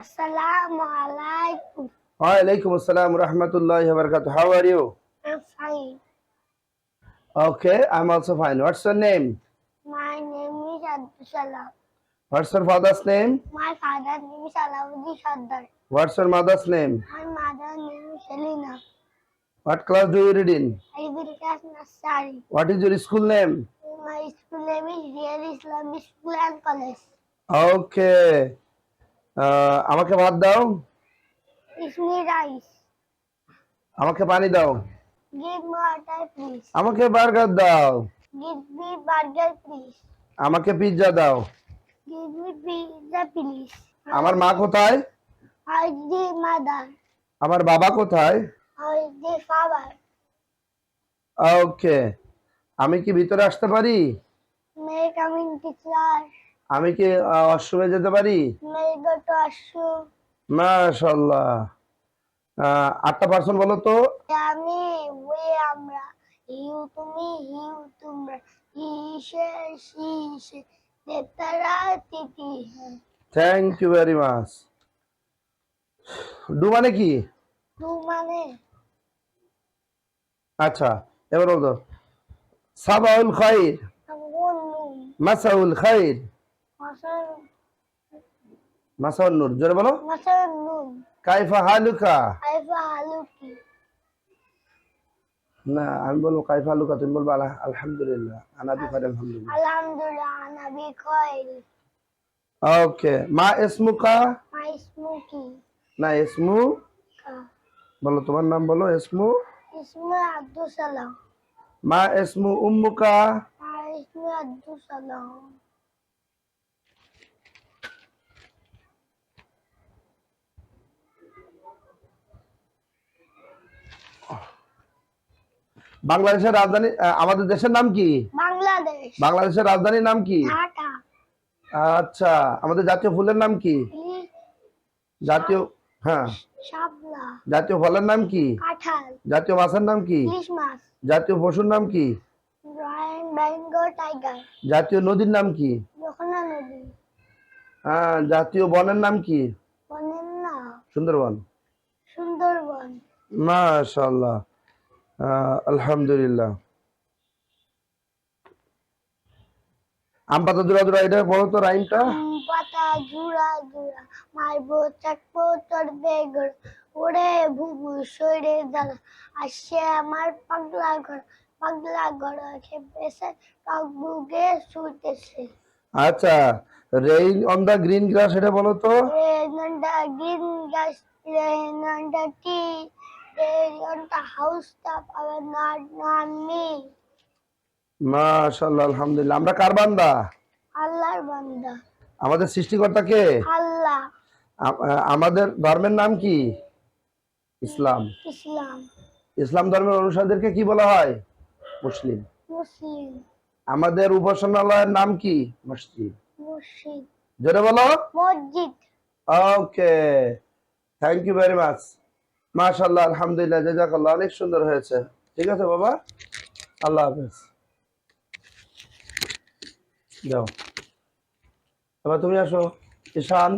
Assalamu alaikum. Walaikum assalam rahmatullahi wa barakatuh. How are you? I'm fine. Okay, I'm also fine. What's your name? My name is Abdul Salam. What's your father's name? My father's name is Alauddin Sardar. What's your mother's name? My mother's name is Selina. What class do you read in? I will class Nasari. What is your school name? My school name is Real Islamic School and College. Okay. আমাকে ভাত দাও, Give me rice. আমাকে পানি দাও, Give me water, please. আমাকে burger দাও, Give me burger, please. আমাকে pizza দাও। Give me pizza, please. আমার মা কোথায়? How is the mother? আমার বাবা কোথায়? How is the father? ওকে, আমি কি ভিতরে আসতে পারি? May I come in, teacher? আমি কি ওয়াশরুমে যেতে পারি? May I go to washroom? মাশাআল্লাহ। 8টা পার্সন বলো তো। আমি ওই আমরা ইউ তুমি হিউ তোমরা ইসে শিসে তেতারা তিতি thank you very much. Do মানে কি? তু মানে আচ্ছা, এবার বলো সাবাউল খাইর, আমগুন মাসাউল খাইর, মাসান মাসাউন নূর। জোরে বলো। মাসান নুন কাইফা হালুকা। আইফা হালুকি না, আমি বলবো কাইফা হালুকা, তুমি বলবো আলহামদুলিল্লাহ। আনা বিখাইর আলহামদুলিল্লাহ। আলহামদুলিল্লাহ আনা বিখাইর ওকে, মা ইসমুকা। মাই স্মুকি না, ইসমু বলো, তোমার নাম বলো। ইসমু। ইসমে আব্দুল সালাম। মা ইসমু উম্মুকা। মাই ইসমে আব্দুল সালাম। বাংলাদেশের রাজধানী, আমাদের দেশের নাম কি? বাংলাদেশ। বাংলাদেশের রাজধানীর নাম কি? ঢাকা। আচ্ছা, আমাদের জাতীয় ফুলের নাম কি? জাতীয়, হ্যাঁ, শাপলা। জাতীয় ফলের নাম কি? কাঁঠাল। জাতীয় মাছের নাম কি? ইলিশ মাছ। জাতীয় পশুর নাম কি? Royal Bengal tiger. জাতীয় নদীর নাম কি? যমুনা নদী। জাতীয় বনের নাম কি? বনের নাম সুন্দরবন। সুন্দরবন। মাশাআল্লাহ, আলহামদুলিল্লাহ। আম পাতা জোড়া জোড়া, এটা বলো তো রাইমটা। পাতা জুড়া জুড়া মারবো চাকবো তোর বেগর ওরে ভুবু সরে দাঁড়া আসছে আমার পাগলা ঘর খেপেছে কাকবুকে শুইতেছে। আচ্ছা, rain on the green grass, এটা বলো তো। রেনন্ডা গ্রিন গাছ রেনন্ডা টি রেনন্ডা হাউস টপ আবার নট মি। মাশাআল্লাহ, আলহামদুলিল্লাহ। আমরা কার বান্দা? আল্লাহর বান্দা। আমাদের সৃষ্টিকর্তা কে? আল্লাহ। আমাদের ধর্মের নাম কি? ইসলাম। ইসলাম। ইসলাম ধর্মের অনুসারীদেরকে কি বলা হয়? মুসলিম। মুসলিম। আমাদের উপাসনালয়ের নাম কি? মসজিদ। মসজিদ। জোরে বলো। মসজিদ। ওকে, থ্যাংক ইউ ভেরি মাচ। মাশাআল্লাহ, আলহামদুলিল্লাহ, জাযাকাল্লাহ, অনেক সুন্দর হয়েছে। ঠিক আছে বাবা, আল্লাহ হাফেজ। যাও, এবার তুমি আসো ঈশান।